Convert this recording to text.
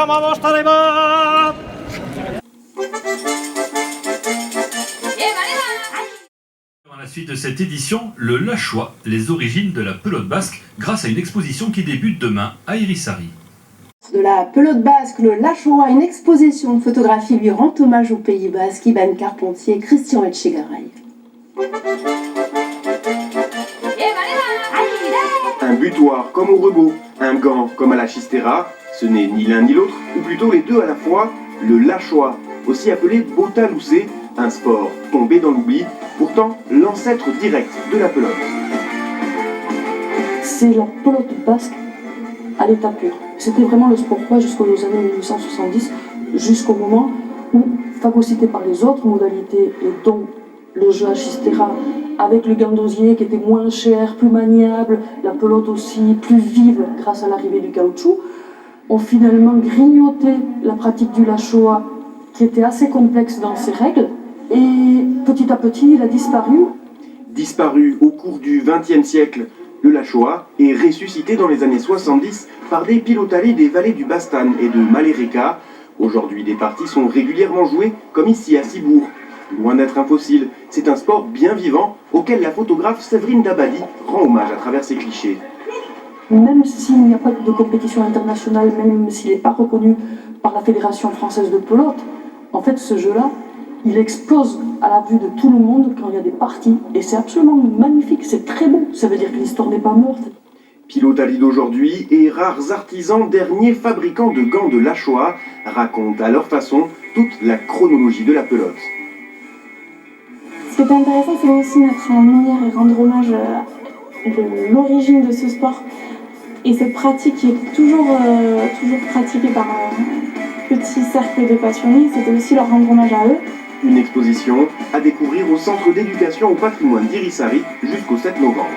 À la suite de cette édition, le Lachois, les origines de la pelote basque, grâce à une exposition qui débute demain à Irisari. De la pelote basque, le Lachois, une exposition de photographie lui rend hommage au Pays basque, Iban Carpentier, Christian Etchegaray. Un butoir comme au rebot, un gant comme à la chistera, ce n'est ni l'un ni l'autre, ou plutôt les deux à la fois, le Lachois, aussi appelé botaloussé, un sport tombé dans l'oubli, pourtant l'ancêtre direct de la pelote. C'est la pelote basque à l'état pur. C'était vraiment le sport quoi jusqu'aux années 1870, jusqu'au moment où, phagocyté par les autres modalités, et dont le jeu à chistera, avec le gandosier qui était moins cher, plus maniable, la pelote aussi plus vive grâce à l'arrivée du caoutchouc, ont finalement grignoté la pratique du Lachois, qui était assez complexe dans ses règles, et petit à petit il a disparu. Disparu au cours du XXe siècle, le Lachois est ressuscité dans les années 70 par des pilotalés des vallées du Bastan et de Maléréka. Aujourd'hui, des parties sont régulièrement jouées, comme ici à Cibourg. Loin d'être un fossile, c'est un sport bien vivant auquel la photographe Séverine Dabadi rend hommage à travers ses clichés. Même s'il n'y a pas de compétition internationale, même s'il n'est pas reconnu par la Fédération française de pelote, en fait ce jeu-là, il explose à la vue de tout le monde quand il y a des parties. Et c'est absolument magnifique, c'est très beau. Ça veut dire que l'histoire n'est pas morte. Pilotali d'aujourd'hui et rares artisans, derniers fabricants de gants de Lachois, racontent à leur façon toute la chronologie de la pelote. Ce qui est intéressant, c'est aussi mettre en lumière et rendre hommage de l'origine de ce sport. Et cette pratique qui est toujours pratiquée par un petit cercle de passionnés, c'était aussi leur rendre hommage à eux. Une exposition à découvrir au Centre d'éducation au patrimoine d'Irisari jusqu'au 7 novembre.